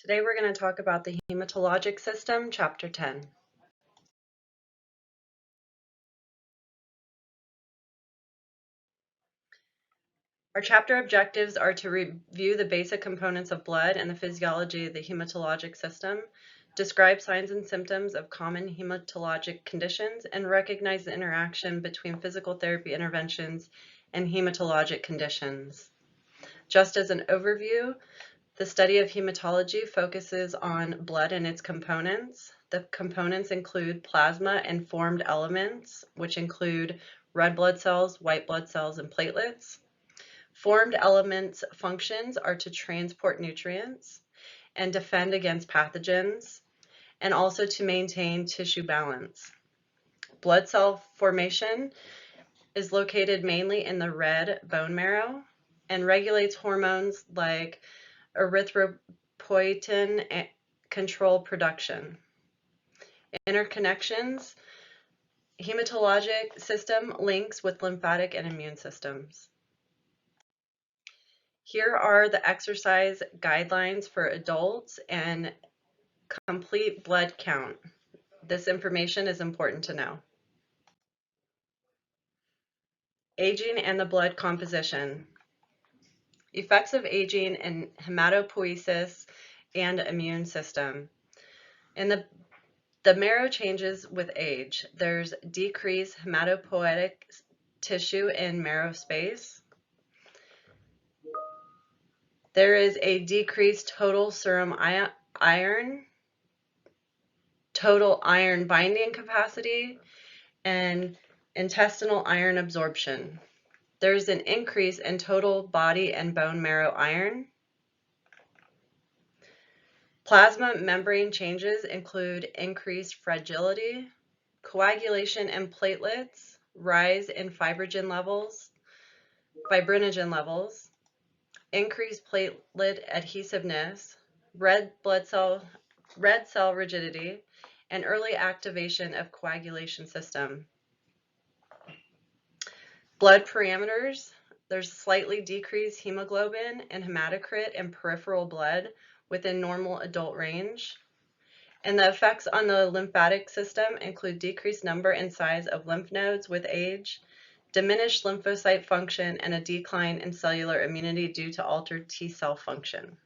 Today we're going to talk about the hematologic system, Chapter 10. Our chapter objectives are to review the basic components of blood and the physiology of the hematologic system, describe signs and symptoms of common hematologic conditions, and recognize the interaction between physical therapy interventions and hematologic conditions. Just as an overview, the study of hematology focuses on blood and its components. The components include plasma and formed elements, which include red blood cells, white blood cells, and platelets. Formed elements' functions are to transport nutrients and defend against pathogens, and also to maintain tissue balance. Blood cell formation is located mainly in the red bone marrow and regulates hormones like erythropoietin control production. Interconnections, hematologic system links with lymphatic and immune systems. Here are the exercise guidelines for adults and complete blood count. This information is important to know. Aging and the blood composition. Effects of aging in hematopoiesis and immune system. In the marrow changes with age. There's decreased hematopoietic tissue in marrow space. There is a decreased total serum iron, total iron binding capacity, and intestinal iron absorption. There's an increase in total body and bone marrow iron. Plasma membrane changes include increased fragility, coagulation in platelets, rise in fibrinogen levels, increased platelet adhesiveness, red cell rigidity, and early activation of coagulation system. Blood parameters, there's slightly decreased hemoglobin and hematocrit in peripheral blood within normal adult range. And the effects on the lymphatic system include decreased number and size of lymph nodes with age, diminished lymphocyte function, and a decline in cellular immunity due to altered T cell function.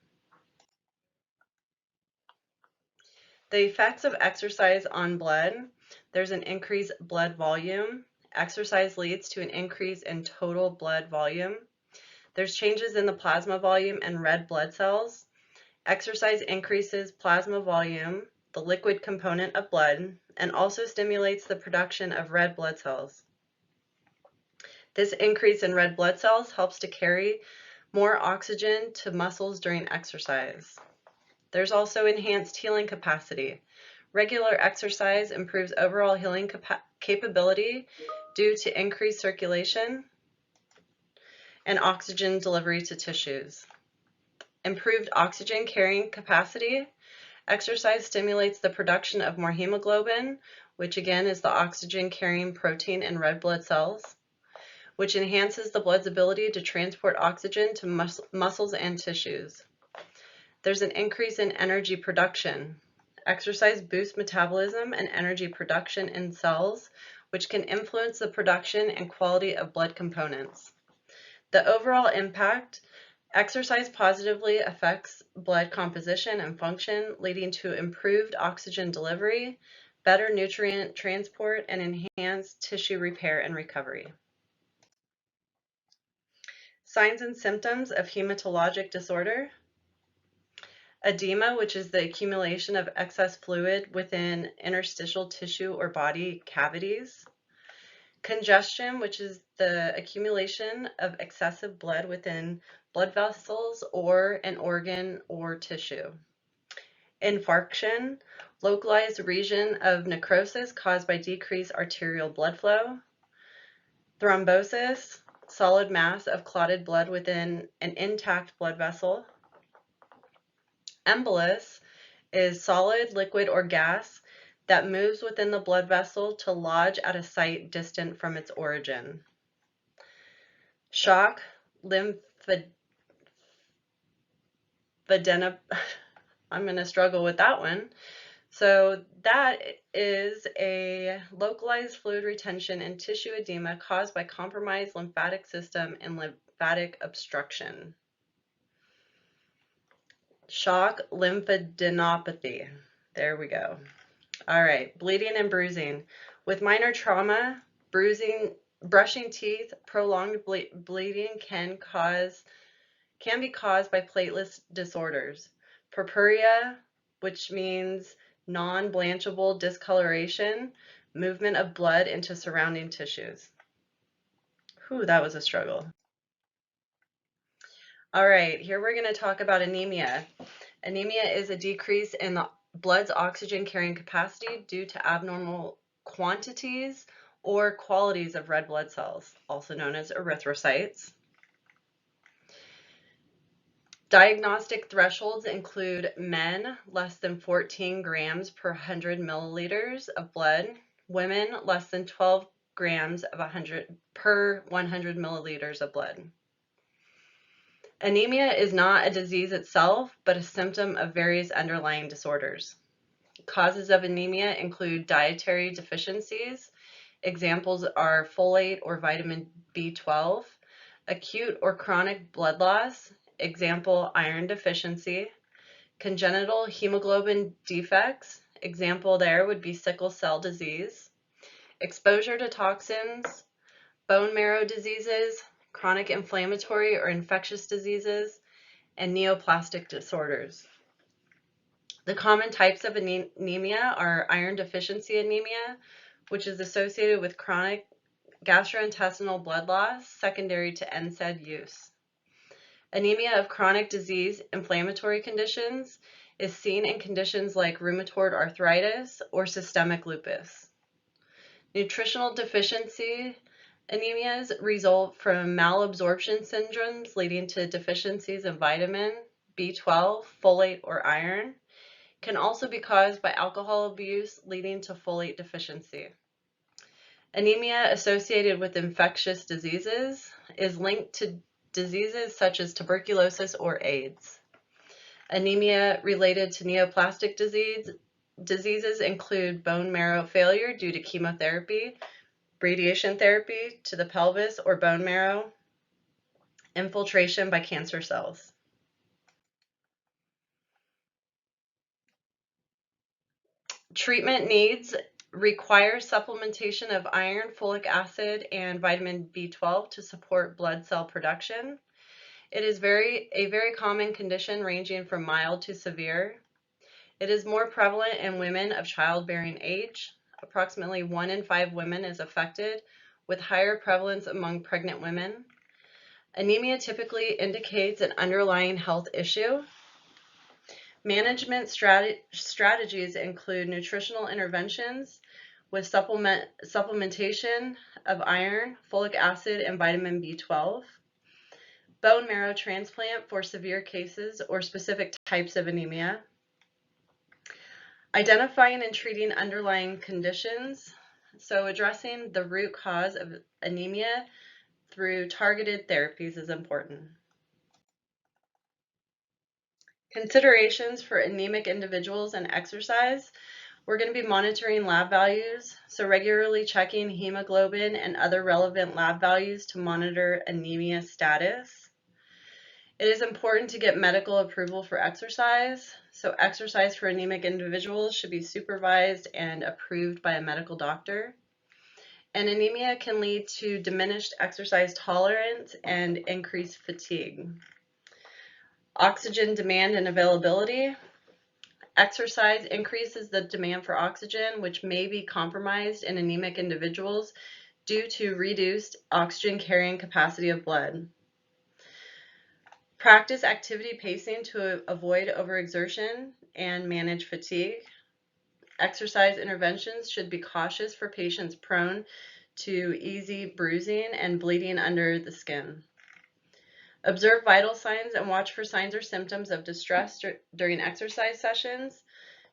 The effects of exercise on blood, there's an increased blood volume. Exercise leads to an increase in total blood volume. There's changes in the plasma volume and red blood cells. Exercise increases plasma volume, the liquid component of blood, and also stimulates the production of red blood cells. This increase in red blood cells helps to carry more oxygen to muscles during exercise. There's also enhanced healing capacity. Regular exercise improves overall healing capability due to increased circulation and oxygen delivery to tissues. Improved oxygen carrying capacity. Exercise stimulates the production of more hemoglobin, which again is the oxygen carrying protein in red blood cells, which enhances the blood's ability to transport oxygen to muscles and tissues. There's an increase in energy production. Exercise boosts metabolism and energy production in cells, which can influence the production and quality of blood components. The overall impact, exercise positively affects blood composition and function, leading to improved oxygen delivery, better nutrient transport, and enhanced tissue repair and recovery. Signs and symptoms of hematologic disorder. Edema, which is the accumulation of excess fluid within interstitial tissue or body cavities. Congestion, which is the accumulation of excessive blood within blood vessels or an organ or tissue. Infarction, localized region of necrosis caused by decreased arterial blood flow. Thrombosis, solid mass of clotted blood within an intact blood vessel. Embolus is solid, liquid, or gas that moves within the blood vessel to lodge at a site distant from its origin. Shock, I'm going to struggle with that one. So that is a localized fluid retention and tissue edema caused by compromised lymphatic system and lymphatic obstruction. Shock lymphadenopathy. There we go. All right, bleeding and bruising. With minor trauma, bruising, brushing teeth, prolonged bleeding can be caused by platelet disorders. Purpura, which means non-blanchable discoloration, movement of blood into surrounding tissues. Whew, that was a struggle. All right, here we're going to talk about anemia. Anemia is a decrease in the blood's oxygen carrying capacity due to abnormal quantities or qualities of red blood cells, also known as erythrocytes. Diagnostic thresholds include men less than 14 grams per 100 milliliters of blood, women less than 12 grams per 100 milliliters of blood. Anemia is not a disease itself, but a symptom of various underlying disorders. Causes of anemia include dietary deficiencies. Examples are folate or vitamin B12, acute or chronic blood loss, example iron deficiency, congenital hemoglobin defects, example there would be sickle cell disease, exposure to toxins, bone marrow diseases, chronic inflammatory or infectious diseases, and neoplastic disorders. The common types of anemia are iron deficiency anemia, which is associated with chronic gastrointestinal blood loss secondary to NSAID use. Anemia of chronic disease inflammatory conditions is seen in conditions like rheumatoid arthritis or systemic lupus. Nutritional deficiency anemias result from malabsorption syndromes leading to deficiencies in vitamin B12, folate, or iron. Can also be caused by alcohol abuse leading to folate deficiency. Anemia associated with infectious diseases is linked to diseases such as tuberculosis or AIDS. Anemia related to neoplastic diseases include bone marrow failure due to chemotherapy, radiation therapy to the pelvis or bone marrow, infiltration by cancer cells. Treatment needs require supplementation of iron, folic acid, and vitamin B12 to support blood cell production. It is a very common condition ranging from mild to severe. It is more prevalent in women of childbearing age. Approximately 1 in 5 women is affected, with higher prevalence among pregnant women. Anemia typically indicates an underlying health issue. Management strategies include nutritional interventions with supplementation of iron, folic acid, and vitamin B12, bone marrow transplant for severe cases or specific types of anemia, identifying and treating underlying conditions, so addressing the root cause of anemia through targeted therapies is important. Considerations for anemic individuals and exercise. We're going to be monitoring lab values, so regularly checking hemoglobin and other relevant lab values to monitor anemia status. It is important to get medical approval for exercise, so exercise for anemic individuals should be supervised and approved by a medical doctor. And anemia can lead to diminished exercise tolerance and increased fatigue. Oxygen demand and availability. Exercise increases the demand for oxygen, which may be compromised in anemic individuals due to reduced oxygen carrying capacity of blood. Practice activity pacing to avoid overexertion and manage fatigue. Exercise interventions should be cautious for patients prone to easy bruising and bleeding under the skin. Observe vital signs and watch for signs or symptoms of distress during exercise sessions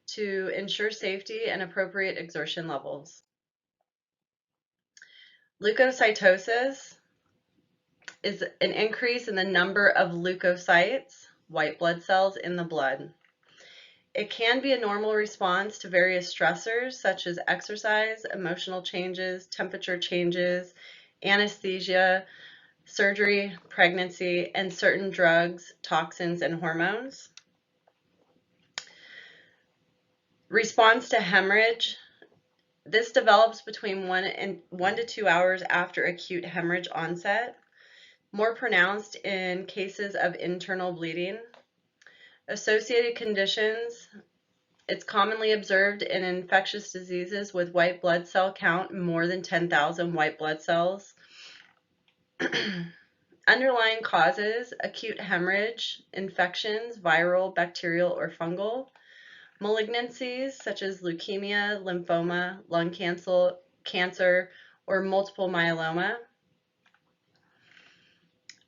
to ensure safety and appropriate exertion levels. Leukocytosis is an increase in the number of leukocytes, white blood cells in the blood. It can be a normal response to various stressors such as exercise, emotional changes, temperature changes, anesthesia, surgery, pregnancy, and certain drugs, toxins, and hormones. Response to hemorrhage. This develops between 1 to 2 hours after acute hemorrhage onset, more pronounced in cases of internal bleeding. Associated conditions. It's commonly observed in infectious diseases with white blood cell count more than 10,000 white blood cells. Underlying causes: acute hemorrhage, infections, viral, bacterial, or fungal. Malignancies such as leukemia, lymphoma, lung cancer, or multiple myeloma.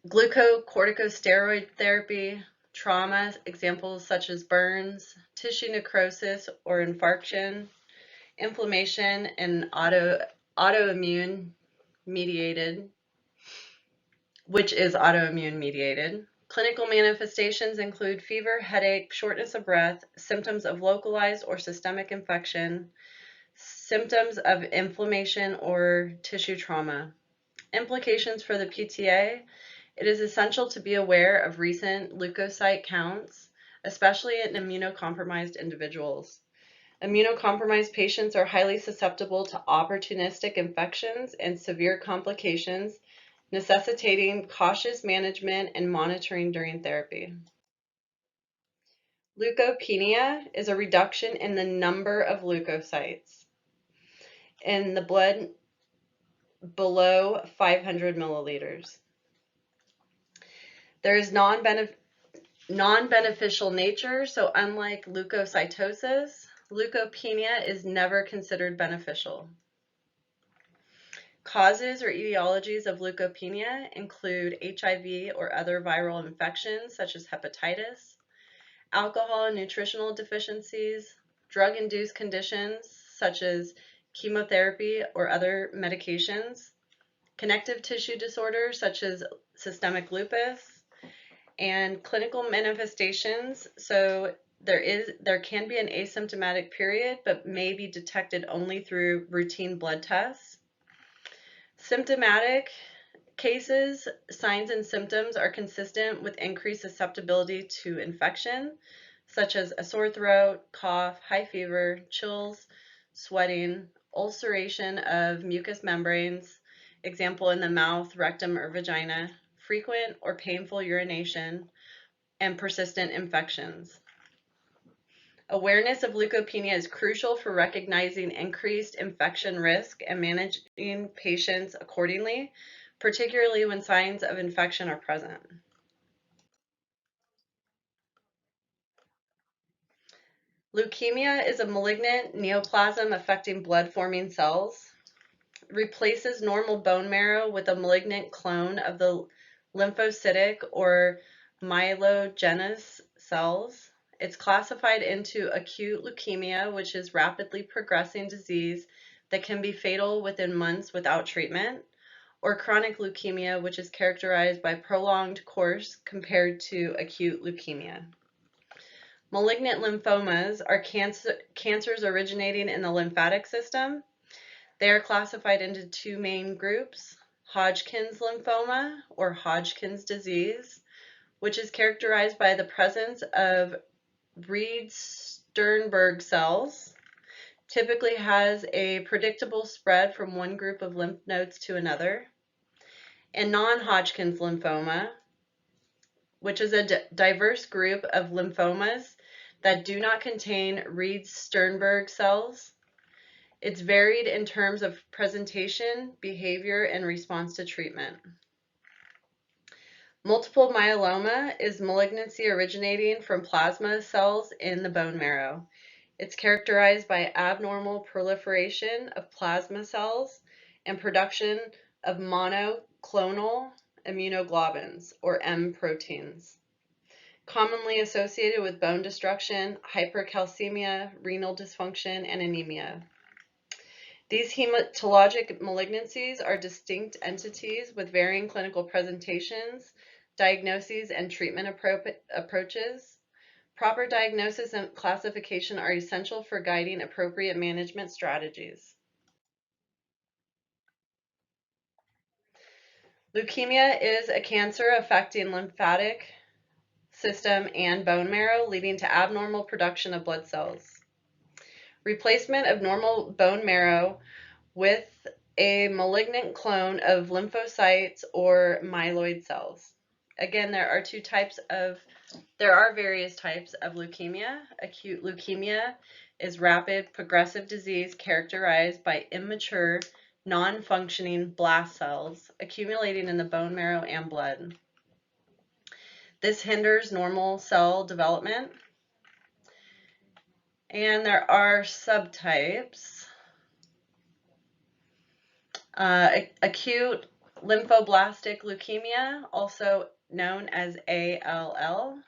Glucocorticosteroid therapy, trauma, examples such as burns, tissue necrosis or infarction, inflammation, and autoimmune mediated, which is autoimmune mediated. Clinical manifestations include fever, headache, shortness of breath, symptoms of localized or systemic infection, symptoms of inflammation or tissue trauma. Implications for the PTA. It is essential to be aware of recent leukocyte counts, especially in immunocompromised individuals. Immunocompromised patients are highly susceptible to opportunistic infections and severe complications, necessitating cautious management and monitoring during therapy. Leukopenia is a reduction in the number of leukocytes in the blood below 500 milliliters. There is non-beneficial nature, so unlike leukocytosis, leukopenia is never considered beneficial. Causes or etiologies of leukopenia include HIV or other viral infections such as hepatitis, alcohol and nutritional deficiencies, drug-induced conditions such as chemotherapy or other medications, connective tissue disorders such as systemic lupus, and clinical manifestations. So there can be an asymptomatic period, but may be detected only through routine blood tests. Symptomatic cases, signs and symptoms are consistent with increased susceptibility to infection, such as a sore throat, cough, high fever, chills, sweating, ulceration of mucous membranes, example in the mouth, rectum, or vagina, frequent or painful urination, and persistent infections. Awareness of leukopenia is crucial for recognizing increased infection risk and managing patients accordingly, particularly when signs of infection are present. Leukemia is a malignant neoplasm affecting blood-forming cells. Replaces normal bone marrow with a malignant clone of the lymphocytic or myelogenous cells. It's classified into acute leukemia, which is rapidly progressing disease that can be fatal within months without treatment, or chronic leukemia, which is characterized by prolonged course compared to acute leukemia. Malignant lymphomas are cancers originating in the lymphatic system. They are classified into two main groups: Hodgkin's lymphoma or Hodgkin's disease, which is characterized by the presence of Reed-Sternberg cells, typically has a predictable spread from one group of lymph nodes to another, and non-Hodgkin's lymphoma, which is a diverse group of lymphomas that do not contain Reed-Sternberg cells. It's varied in terms of presentation, behavior, and response to treatment. Multiple myeloma is malignancy originating from plasma cells in the bone marrow. It's characterized by abnormal proliferation of plasma cells and production of monoclonal immunoglobulins, or M proteins, commonly associated with bone destruction, hypercalcemia, renal dysfunction, and anemia. These hematologic malignancies are distinct entities with varying clinical presentations, diagnoses, and treatment approaches. Proper diagnosis and classification are essential for guiding appropriate management strategies. Leukemia is a cancer affecting lymphatic system and bone marrow, leading to abnormal production of blood cells. Replacement of normal bone marrow with a malignant clone of lymphocytes or myeloid cells. Again, there are various types of leukemia. Acute leukemia is rapid progressive disease characterized by immature, non-functioning blast cells accumulating in the bone marrow and blood. This hinders normal cell development. And there are subtypes. Acute lymphoblastic leukemia, also known as ALL.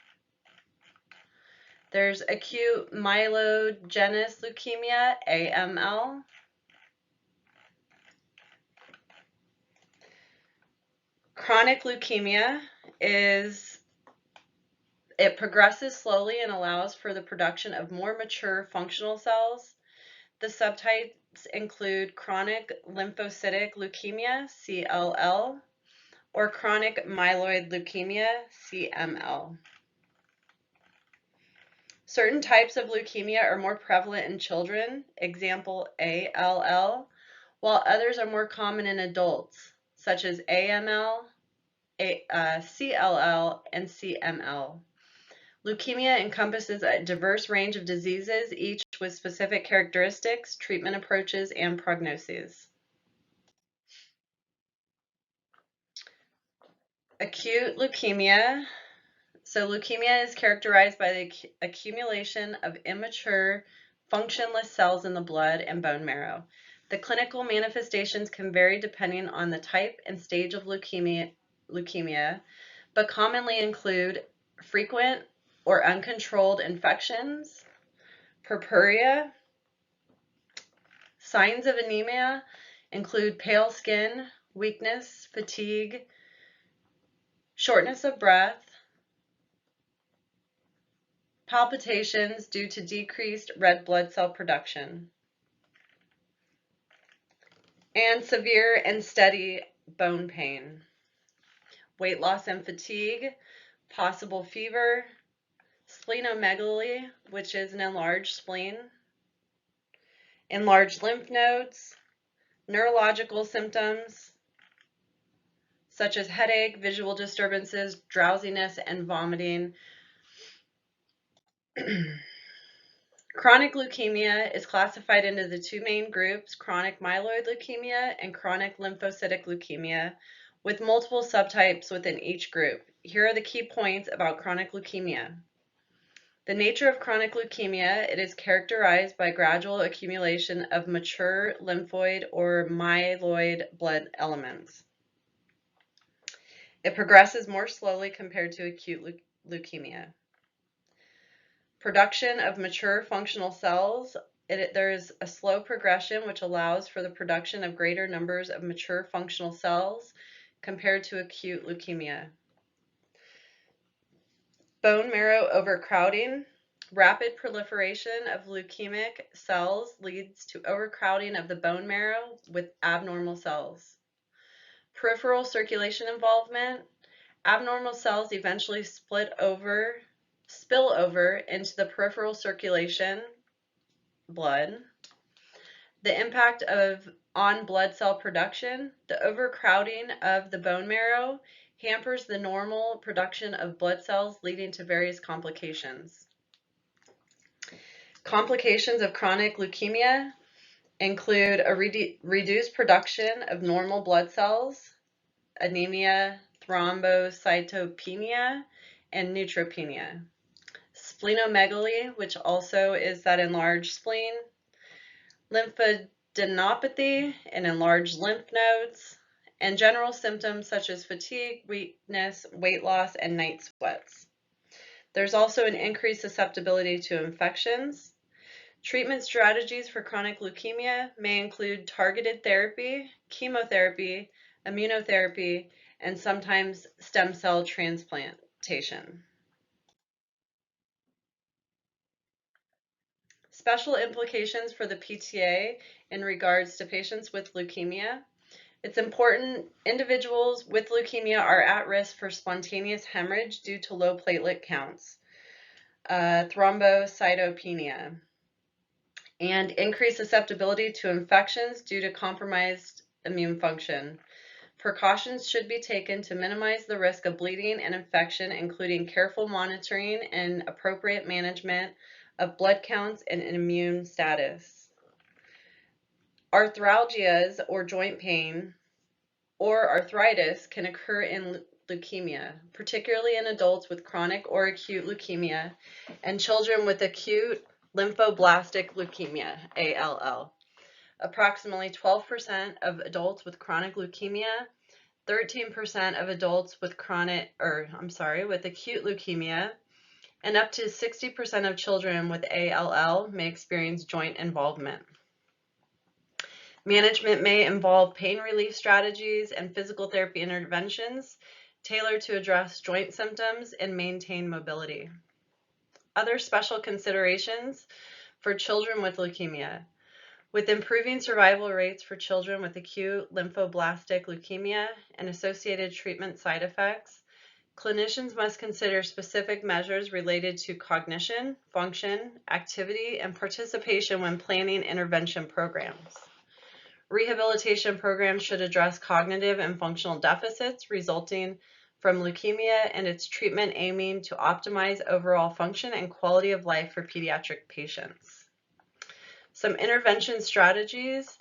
There's acute myelogenous leukemia, AML. Chronic leukemia it progresses slowly and allows for the production of more mature functional cells. The subtypes include chronic lymphocytic leukemia, CLL, or chronic myeloid leukemia, CML. Certain types of leukemia are more prevalent in children, example ALL, while others are more common in adults, such as AML, CLL, and CML. Leukemia encompasses a diverse range of diseases, each with specific characteristics, treatment approaches, and prognoses. Acute leukemia. So leukemia is characterized by the accumulation of immature, functionless cells in the blood and bone marrow. The clinical manifestations can vary depending on the type and stage of leukemia, but commonly include frequent or uncontrolled infections, purpura. Signs of anemia include pale skin, weakness, fatigue, shortness of breath, palpitations due to decreased red blood cell production, and severe and steady bone pain. Weight loss and fatigue, possible fever, splenomegaly, which is an enlarged spleen, enlarged lymph nodes, neurological symptoms such as headache, visual disturbances, drowsiness, and vomiting. Chronic leukemia is classified into the two main groups, chronic myeloid leukemia and chronic lymphocytic leukemia, with multiple subtypes within each group. Here are the key points about chronic leukemia. The nature of chronic leukemia, it is characterized by gradual accumulation of mature lymphoid or myeloid blood elements. It progresses more slowly compared to acute leukemia. Production of mature functional cells, there is a slow progression which allows for the production of greater numbers of mature functional cells compared to acute leukemia. Bone marrow overcrowding. Rapid proliferation of leukemic cells leads to overcrowding of the bone marrow with abnormal cells. Peripheral circulation involvement. Abnormal cells eventually spill over into the peripheral circulation, blood. The impact on blood cell production. The overcrowding of the bone marrow hampers the normal production of blood cells, leading to various complications. Complications of chronic leukemia include a reduced production of normal blood cells, anemia, thrombocytopenia, and neutropenia. Splenomegaly, which also is that enlarged spleen, lymphadenopathy and enlarged lymph nodes, and general symptoms such as fatigue, weakness, weight loss, and night sweats. There's also an increased susceptibility to infections. Treatment strategies for chronic leukemia may include targeted therapy, chemotherapy, immunotherapy, and sometimes stem cell transplantation. Special implications for the PTA in regards to patients with leukemia. It's important individuals with leukemia are at risk for spontaneous hemorrhage due to low platelet counts, thrombocytopenia, and increased susceptibility to infections due to compromised immune function. Precautions should be taken to minimize the risk of bleeding and infection, including careful monitoring and appropriate management of blood counts and immune status. Arthralgias or joint pain or arthritis can occur in leukemia, particularly in adults with chronic or acute leukemia and children with acute lymphoblastic leukemia, ALL. Approximately 12% of adults with chronic leukemia, 13% of adults with with acute leukemia, and up to 60% of children with ALL may experience joint involvement. Management may involve pain relief strategies and physical therapy interventions tailored to address joint symptoms and maintain mobility. Other special considerations for children with leukemia. With improving survival rates for children with acute lymphoblastic leukemia and associated treatment side effects, clinicians must consider specific measures related to cognition, function, activity, and participation when planning intervention programs. Rehabilitation programs should address cognitive and functional deficits resulting from leukemia and its treatment aiming to optimize overall function and quality of life for pediatric patients. Some intervention strategies: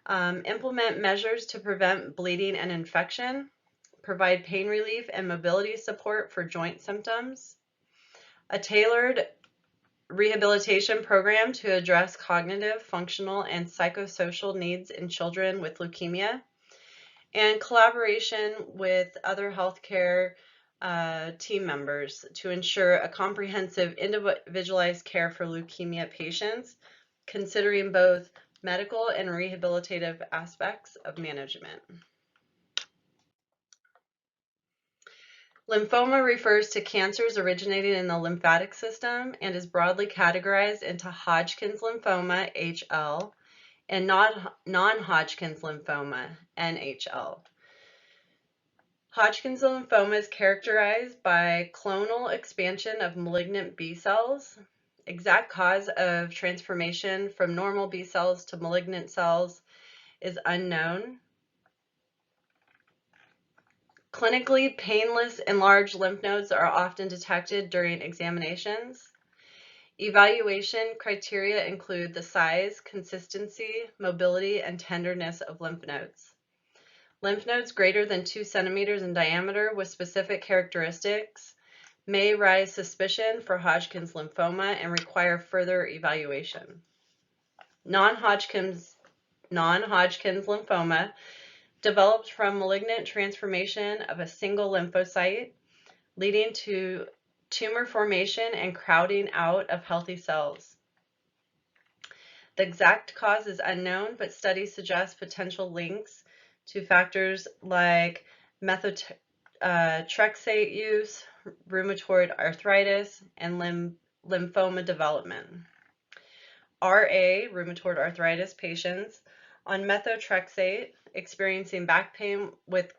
implement measures to prevent bleeding and infection, provide pain relief and mobility support for joint symptoms, a tailored rehabilitation program to address cognitive, functional, and psychosocial needs in children with leukemia, and collaboration with other healthcare team members to ensure a comprehensive individualized care for leukemia patients, considering both medical and rehabilitative aspects of management. Lymphoma refers to cancers originating in the lymphatic system and is broadly categorized into Hodgkin's lymphoma, HL, and non-Hodgkin's lymphoma, NHL. Hodgkin's lymphoma is characterized by clonal expansion of malignant B cells. Exact cause of transformation from normal B cells to malignant cells is unknown. Clinically, painless enlarged lymph nodes are often detected during examinations. Evaluation criteria include the size, consistency, mobility, and tenderness of lymph nodes. Lymph nodes greater than 2 centimeters in diameter with specific characteristics may raise suspicion for Hodgkin's lymphoma and require further evaluation. Non-Hodgkin's lymphoma developed from malignant transformation of a single lymphocyte, leading to tumor formation and crowding out of healthy cells. The exact cause is unknown, but studies suggest potential links to factors like methotrexate use, rheumatoid arthritis, and lymphoma development. RA, rheumatoid arthritis patients on methotrexate experiencing back pain with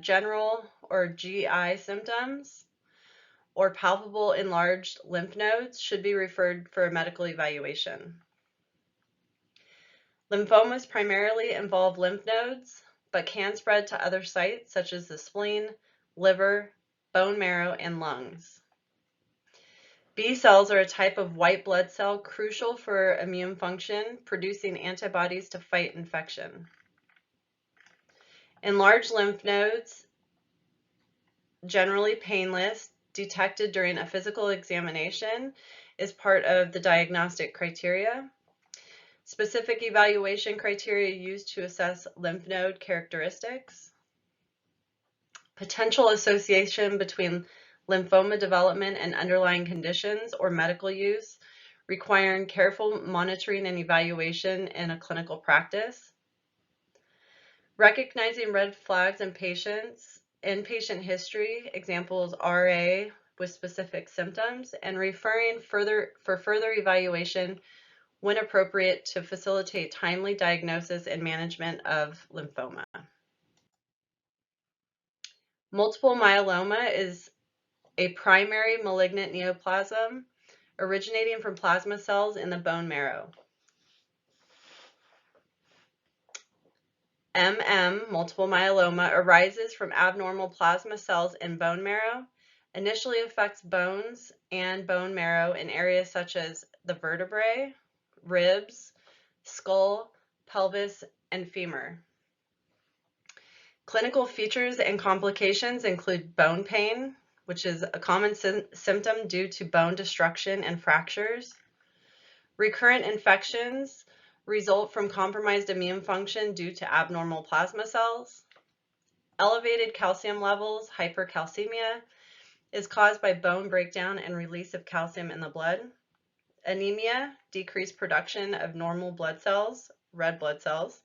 general or GI symptoms or palpable enlarged lymph nodes should be referred for a medical evaluation. Lymphomas primarily involve lymph nodes, but can spread to other sites such as the spleen, liver, bone marrow, and lungs. B cells are a type of white blood cell crucial for immune function, producing antibodies to fight infection. Enlarged lymph nodes, generally painless, detected during a physical examination, is part of the diagnostic criteria. Specific evaluation criteria used to assess lymph node characteristics. Potential association between lymphoma development and underlying conditions or medical use, requiring careful monitoring and evaluation in a clinical practice. Recognizing red flags in patients, in-patient history, examples RA with specific symptoms, and referring for further evaluation when appropriate, to facilitate timely diagnosis and management of lymphoma. Multiple myeloma is a primary malignant neoplasm originating from plasma cells in the bone marrow. multiple myeloma, arises from abnormal plasma cells in bone marrow, initially affects bones and bone marrow in areas such as the vertebrae, ribs, skull, pelvis, and femur. Clinical features and complications include bone pain, which is a common symptom due to bone destruction and fractures. Recurrent infections result from compromised immune function due to abnormal plasma cells. Elevated calcium levels, hypercalcemia, is caused by bone breakdown and release of calcium in the blood. Anemia, decreased production of normal blood cells, red blood cells,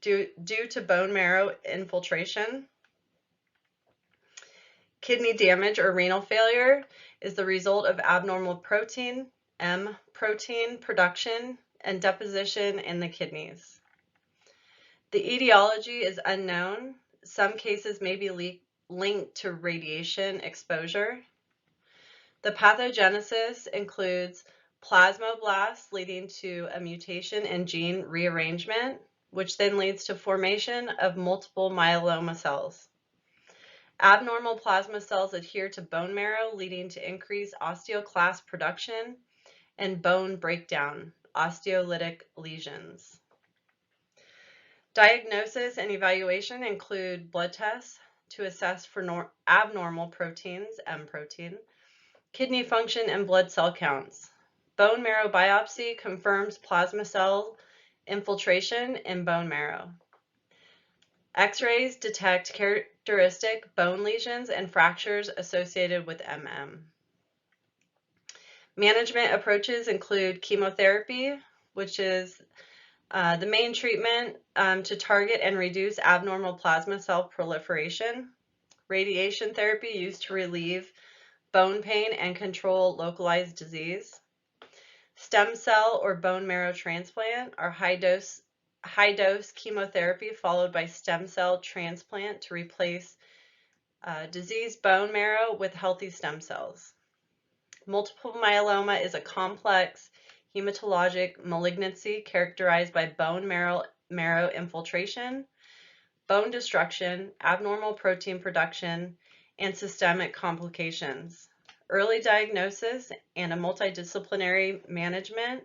due to bone marrow infiltration. Kidney damage or renal failure is the result of abnormal protein, M protein production and deposition in the kidneys. The etiology is unknown. Some cases may be linked to radiation exposure. The pathogenesis includes plasmoblasts leading to a mutation in gene rearrangement, which then leads to formation of multiple myeloma cells. Abnormal plasma cells adhere to bone marrow, leading to increased osteoclast production and bone breakdown, osteolytic lesions. Diagnosis and evaluation include blood tests to assess for abnormal proteins, M protein, kidney function, and blood cell counts. Bone marrow biopsy confirms plasma cell infiltration in bone marrow. X-rays detect characteristic bone lesions and fractures associated with MM. Management approaches include chemotherapy, which is the main treatment to target and reduce abnormal plasma cell proliferation. Radiation therapy used to relieve bone pain and control localized disease. Stem cell or bone marrow transplant are high-dose chemotherapy followed by stem cell transplant to replace diseased bone marrow with healthy stem cells. Multiple myeloma is a complex hematologic malignancy characterized by bone marrow infiltration, bone destruction, abnormal protein production, and systemic complications. Early diagnosis and a multidisciplinary management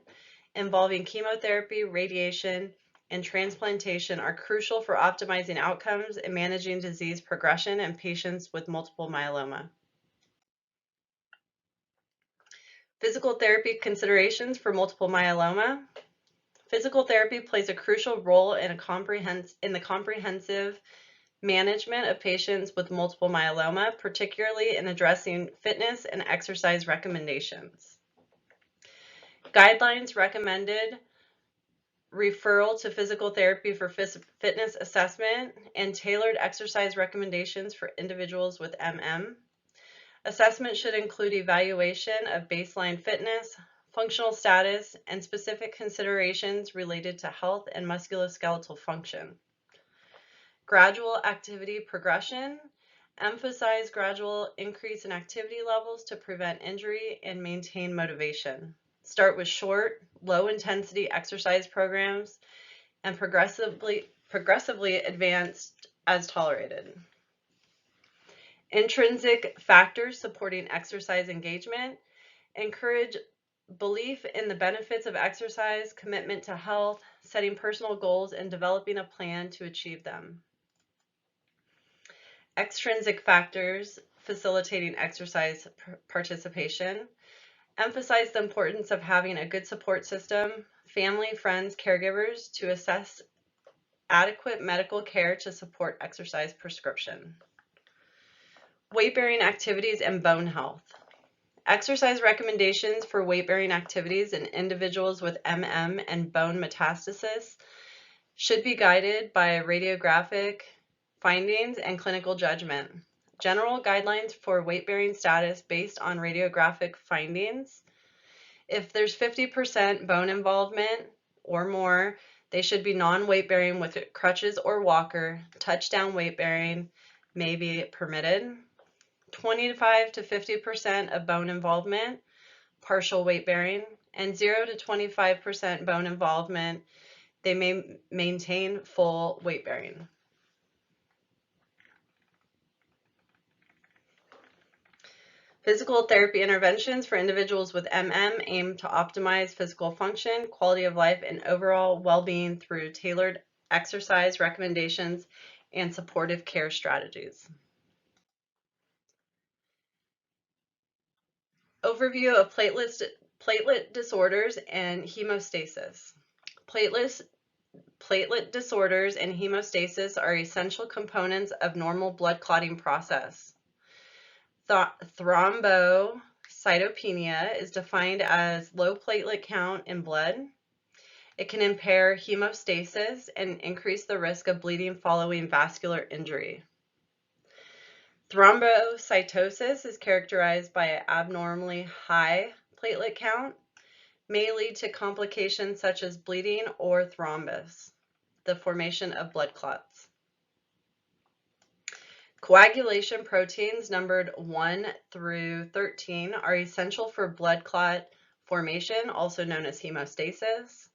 involving chemotherapy, radiation, and transplantation are crucial for optimizing outcomes and managing disease progression in patients with multiple myeloma. Physical therapy considerations for multiple myeloma. Physical therapy plays a crucial role in the comprehensive management of patients with multiple myeloma, particularly in addressing fitness and exercise recommendations. Guidelines recommended referral to physical therapy for fitness assessment and tailored exercise recommendations for individuals with MM. Assessment should include evaluation of baseline fitness, functional status, and specific considerations related to health and musculoskeletal function. Gradual activity progression. Emphasize gradual increase in activity levels to prevent injury and maintain motivation. Start with short, low-intensity exercise programs and progressively advance as tolerated. Intrinsic factors supporting exercise engagement. Encourage belief in the benefits of exercise, commitment to health, setting personal goals, and developing a plan to achieve them. Extrinsic factors facilitating exercise participation. Emphasize the importance of having a good support system, family, friends, caregivers to assess adequate medical care to support exercise prescription. Weight-bearing activities and bone health. Exercise recommendations for weight-bearing activities in individuals with MM and bone metastasis should be guided by radiographic findings and clinical judgment. General guidelines for weight-bearing status based on radiographic findings If there's 50% bone involvement or more, they should be non-weight bearing with crutches or walker. Touchdown weight bearing may be permitted. 25 to 50% of bone involvement, partial weight bearing, and 0 to 25% bone involvement, they may maintain full weight bearing. Physical therapy interventions for individuals with MM aim to optimize physical function, quality of life, and overall well-being through tailored exercise recommendations and supportive care strategies. Overview of platelet disorders and hemostasis. Platelet disorders and hemostasis are essential components of normal blood clotting process. Thrombocytopenia is defined as low platelet count in blood. It can impair hemostasis and increase the risk of bleeding following vascular injury. Thrombocytosis is characterized by an abnormally high platelet count, may lead to complications such as bleeding or thrombus, the formation of blood clots. Coagulation proteins numbered 1 through 13 are essential for blood clot formation, also known as hemostasis.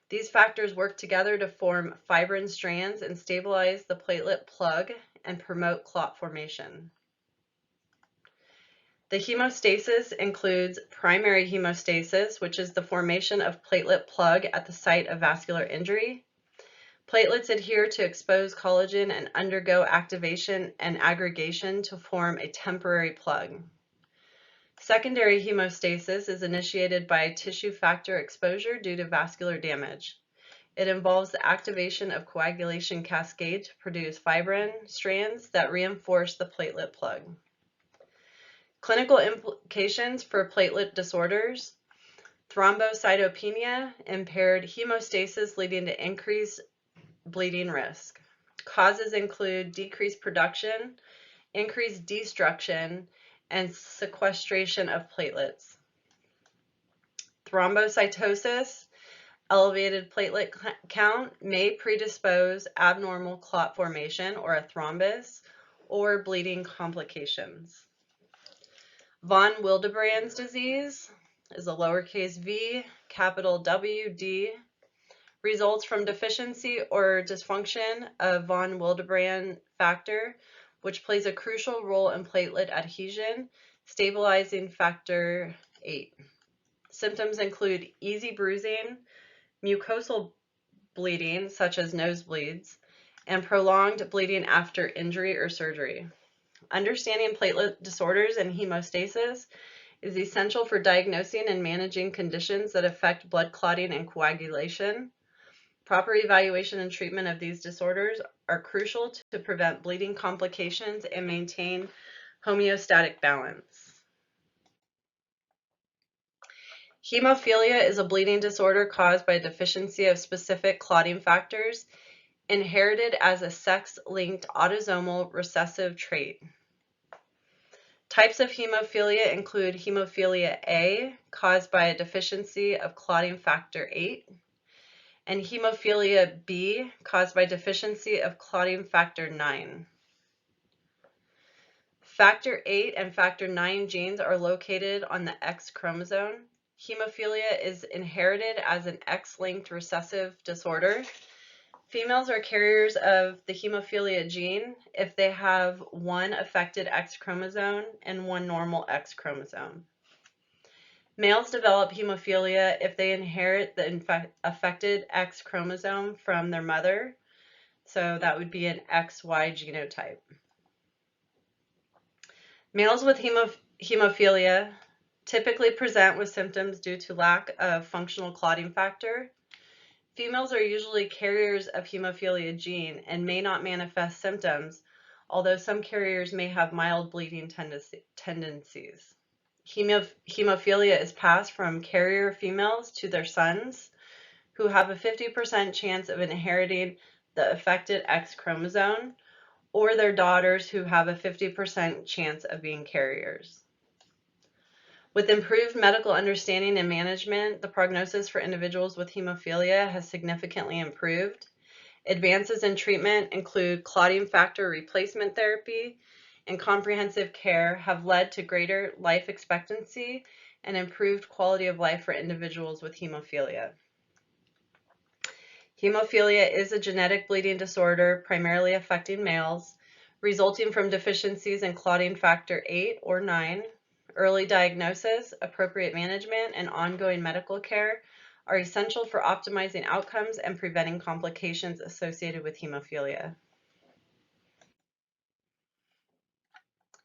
These factors work together to form fibrin strands and stabilize the platelet plug and promote clot formation. The hemostasis includes primary hemostasis, which is the formation of platelet plug at the site of vascular injury. Platelets adhere to exposed collagen and undergo activation and aggregation to form a temporary plug. Secondary hemostasis is initiated by tissue factor exposure due to vascular damage. It involves the activation of coagulation cascade to produce fibrin strands that reinforce the platelet plug. Clinical implications for platelet disorders: thrombocytopenia, impaired hemostasis leading to increased bleeding risk. Causes include decreased production, increased destruction, and sequestration of platelets. Thrombocytosis, elevated platelet count, may predispose abnormal clot formation or a thrombus or bleeding complications. Von Willebrand's disease is a lowercase v, capital WD, results from deficiency or dysfunction of von Willebrand factor, which plays a crucial role in platelet adhesion, stabilizing factor 8. Symptoms include easy bruising, mucosal bleeding, such as nosebleeds, and prolonged bleeding after injury or surgery. Understanding platelet disorders and hemostasis is essential for diagnosing and managing conditions that affect blood clotting and coagulation. Proper evaluation and treatment of these disorders are crucial to prevent bleeding complications and maintain homeostatic balance. Hemophilia is a bleeding disorder caused by a deficiency of specific clotting factors, inherited as a sex-linked autosomal recessive trait. Types of hemophilia include hemophilia A, caused by a deficiency of clotting factor 8, and hemophilia B, caused by deficiency of clotting factor 9. Factor 8 and factor 9 genes are located on the X chromosome. Hemophilia is inherited as an X-linked recessive disorder. Females are carriers of the hemophilia gene if they have one affected X chromosome and one normal X chromosome. Males develop hemophilia if they inherit the affected X chromosome from their mother, so that would be an XY genotype. Males with hemophilia typically present with symptoms due to lack of functional clotting factor. Females are usually carriers of hemophilia gene and may not manifest symptoms, although some carriers may have mild bleeding tendencies. Hemophilia is passed from carrier females to their sons, who have a 50% chance of inheriting the affected X chromosome, or their daughters, who have a 50% chance of being carriers. With improved medical understanding and management, the prognosis for individuals with hemophilia has significantly improved. Advances in treatment include clotting factor replacement therapy and comprehensive care have led to greater life expectancy and improved quality of life for individuals with hemophilia. Hemophilia is a genetic bleeding disorder primarily affecting males, resulting from deficiencies in clotting factor 8 or 9. Early diagnosis, appropriate management, and ongoing medical care are essential for optimizing outcomes and preventing complications associated with hemophilia.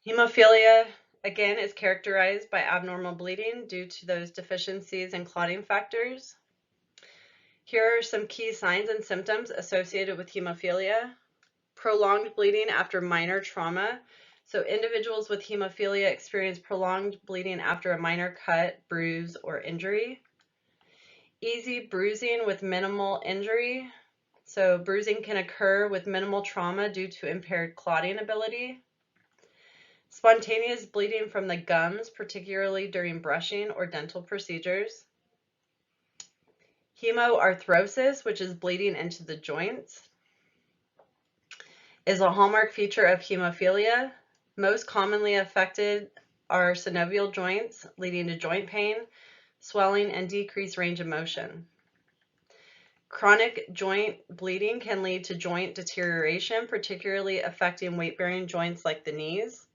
Hemophilia, again, is characterized by abnormal bleeding due to those deficiencies in clotting factors. Here are some key signs and symptoms associated with hemophilia. Prolonged bleeding after minor trauma. So individuals with hemophilia experience prolonged bleeding after a minor cut, bruise, or injury. Easy bruising with minimal injury. So bruising can occur with minimal trauma due to impaired clotting ability. Spontaneous bleeding from the gums, particularly during brushing or dental procedures. Hemoarthrosis, which is bleeding into the joints, is a hallmark feature of hemophilia. Most commonly affected are synovial joints, leading to joint pain, swelling, and decreased range of motion. Chronic joint bleeding can lead to joint deterioration, particularly affecting weight-bearing joints like the knees.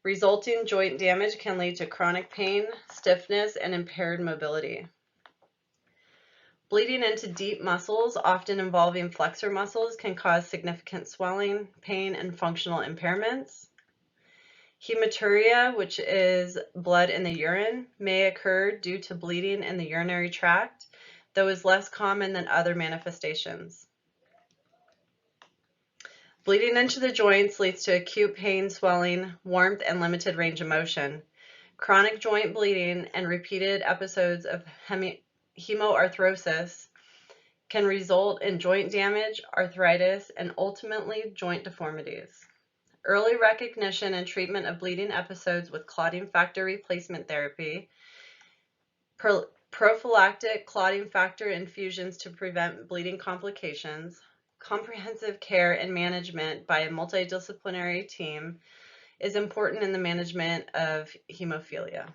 Resulting joint damage can lead to chronic pain, stiffness, and impaired mobility. Bleeding into deep muscles, often involving flexor muscles, can cause significant swelling, pain, and functional impairments. Hematuria, which is blood in the urine, may occur due to bleeding in the urinary tract, though is less common than other manifestations. Bleeding into the joints leads to acute pain, swelling, warmth, and limited range of motion. Chronic joint bleeding and repeated episodes of hemoarthrosis can result in joint damage, arthritis, and ultimately joint deformities. Early recognition and treatment of bleeding episodes with clotting factor replacement therapy, prophylactic clotting factor infusions to prevent bleeding complications, comprehensive care and management by a multidisciplinary team is important in the management of hemophilia.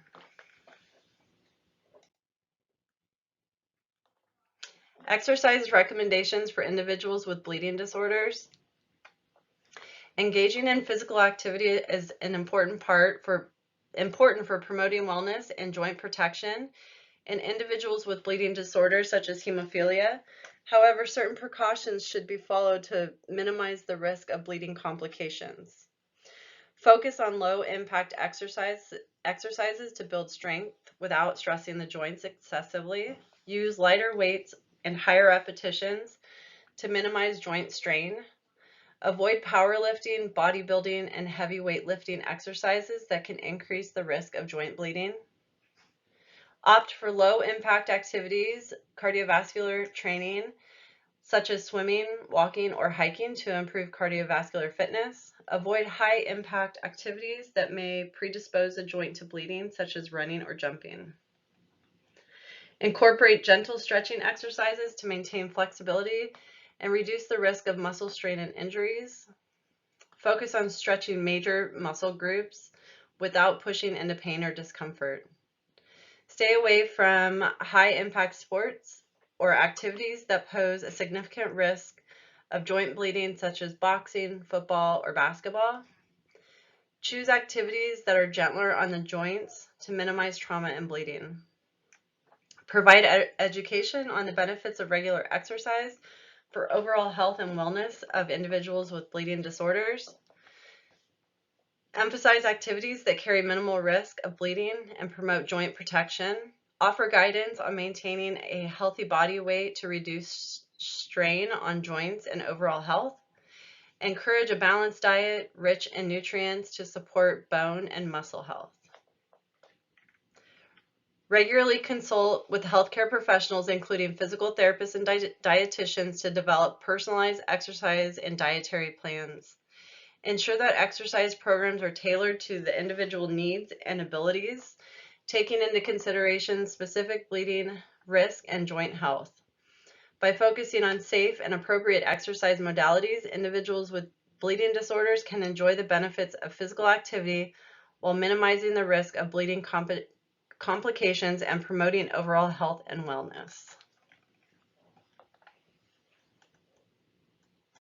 Exercise recommendations for individuals with bleeding disorders. Engaging in physical activity is an important for promoting wellness and joint protection in individuals with bleeding disorders such as hemophilia. However, certain precautions should be followed to minimize the risk of bleeding complications. Focus on low-impact exercises to build strength without stressing the joints excessively. Use lighter weights and higher repetitions to minimize joint strain. Avoid powerlifting, bodybuilding, and heavy weightlifting exercises that can increase the risk of joint bleeding. Opt for low-impact activities, cardiovascular training, such as swimming, walking, or hiking to improve cardiovascular fitness. Avoid high-impact activities that may predispose a joint to bleeding, such as running or jumping. Incorporate gentle stretching exercises to maintain flexibility and reduce the risk of muscle strain and injuries. Focus on stretching major muscle groups without pushing into pain or discomfort. Stay away from high-impact sports or activities that pose a significant risk of joint bleeding, such as boxing, football, or basketball. Choose activities that are gentler on the joints to minimize trauma and bleeding. Provide education on the benefits of regular exercise for overall health and wellness of individuals with bleeding disorders. Emphasize activities that carry minimal risk of bleeding and promote joint protection. Offer guidance on maintaining a healthy body weight to reduce strain on joints and overall health. Encourage a balanced diet rich in nutrients to support bone and muscle health. Regularly consult with healthcare professionals, including physical therapists and dietitians, to develop personalized exercise and dietary plans. Ensure that exercise programs are tailored to the individual needs and abilities. taking into consideration specific bleeding risk and joint health. By focusing on safe and appropriate exercise modalities, individuals with bleeding disorders can enjoy the benefits of physical activity while minimizing the risk of bleeding complications and promoting overall health and wellness.